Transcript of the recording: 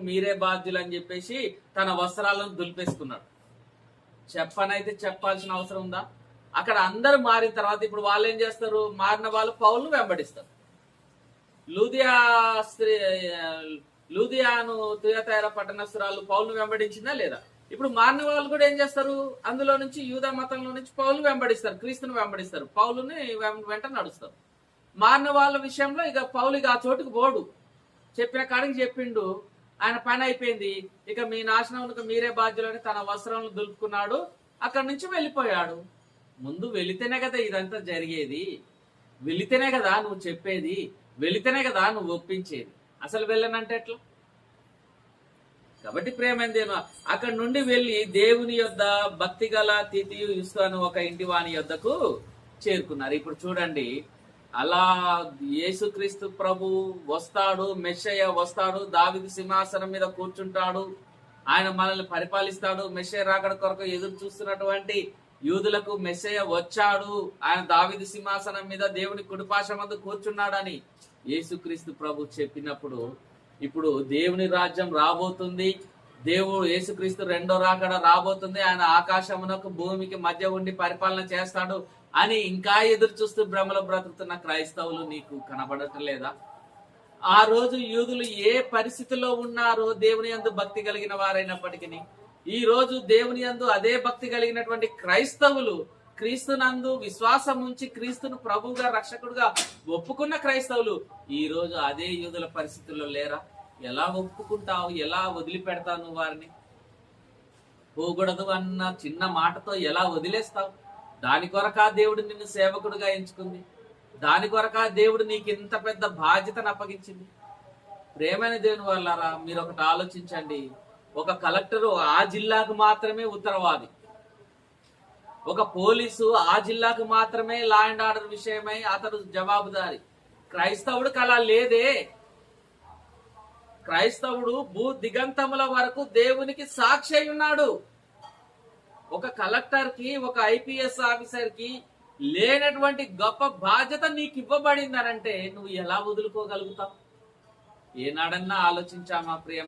మీరే బాధ్యులు అని చెప్పేసి తన వస్త్రాలను దులిపేసుకున్నాడు. చెప్పనైతే చెప్పాల్సిన అవసరం ఉందా? అక్కడ అందరూ మారిన తర్వాత ఇప్పుడు వాళ్ళు ఏం చేస్తారు? మారిన వాళ్ళు పౌలును వెంబడిస్తారు. లూదియా స్త్రీ లూదియాను తుయతైర పట్టణస్తురాలు పౌలును వెంబడించిందా లేదా? ఇప్పుడు మారిన వాళ్ళు కూడా ఏం చేస్తారు? అందులో నుంచి యూదా మతంలో నుంచి పౌలును వెంబడిస్తారు, క్రీస్తును వెంబడిస్తారు, పౌలుని వెంట నడుస్తారు. మారిన వాళ్ళ విషయంలో ఇక పౌలు ఇక ఆ చోటుకు పోడు, చెప్పిన కాడికి చెప్పిండు, ఆయన పని అయిపోయింది, ఇక మీ నాశనం మీరే బాధ్యులని తన వస్త్రాలను దులుపుకున్నాడు, అక్కడి నుంచి వెళ్ళిపోయాడు. ముందు వెళితేనే కదా ఇదంతా జరిగేది, వెళితేనే కదా నువ్వు చెప్పేది, వెళితేనే కదా నువ్వు ఒప్పించేది. అసలు వెళ్ళనంటే ఎట్లా? కాబట్టి ప్రేమేందేనో అక్కడి నుండి వెళ్ళి దేవుని యొద్ద భక్తి గల తితియుస్తు అని ఒక ఇంటి వాని యొద్దకు చేరుకున్నారు. ఇప్పుడు చూడండి, అలా యేసుక్రీస్తు ప్రభు వస్తాడు, మెస్సయ్య వస్తాడు, దావీదు సింహాసనం మీద కూర్చుంటాడు, ఆయన మనల్ని పరిపాలిస్తాడు. మెస్సయ్య రాకడ కొరకు ఎదురు చూస్తున్నటువంటి యూదులకు మెస్సయ్య వచ్చాడు, ఆయన దావీదు సింహాసనం మీద దేవుని కుడిపార్శ్వమందు కూర్చున్నాడని యేసుక్రీస్తు ప్రభు చెప్పినప్పుడు, ఇప్పుడు దేవుని రాజ్యం రాబోతుంది, దేవుడు యేసుక్రీస్తు రెండో రాకడ రాబోతుంది, ఆయన ఆకాశమునకు భూమికి మధ్య ఉండి పరిపాలన చేస్తాడు అని ఇంకా ఎదురు చూస్తూ భ్రమలో బ్రతుకుతున్న క్రైస్తవులు నీకు కనబడటం లేదా? ఆ రోజు యూదులు ఏ పరిస్థితిలో ఉన్నారో దేవుని యందు భక్తి కలిగిన వారైనప్పటికీ, ఈ రోజు దేవుని యందు అదే భక్తి కలిగినటువంటి క్రైస్తవులు, క్రీస్తునందు విశ్వాసం ఉంచి క్రీస్తును ప్రభువుగా రక్షకుడుగా ఒప్పుకున్న క్రైస్తవులు ఈ రోజు అదే యూదుల పరిస్థితుల్లో లేరా? ఎలా ఒప్పుకుంటావు? ఎలా వదిలిపెడతావు? నువ్వు వారిని పోకూడదు అన్న చిన్న మాటతో ఎలా వదిలేస్తావు? దాని కొరకా దేవుడు నిన్ను సేవకుడుగా ఎంచుకుంది, దాని కొరకా దేవుడు నీకు ఇంత పెద్ద బాధ్యతను అప్పగించింది. ప్రేమైన దేవుని వాళ్ళారా, మీరు ఒకటి ఆలోచించండి. ఒక కలెక్టరు ఆ జిల్లాకు మాత్రమే ఉత్తరవాది, ఒక పోలీసు ఆ జిల్లాకు మాత్రమే లా అండ్ ఆర్డర్ విషయమై అతడు జవాబుదారి. క్రైస్తవుడికి అలా లేదే. క్రైస్తవుడు భూ దిగంతముల వరకు దేవునికి సాక్షి అయి ఉన్నాడు. ఒక కలెక్టర్ కి, ఒక ఐపీఎస్ ఆఫీసర్ కి లేనటువంటి గొప్ప బాధ్యత నీకు ఇవ్వబడిందనంటే నువ్వు ఎలా వదులుకోగలుగుతావు? ఏనాడన్నా ఆలోచించామా ప్రియ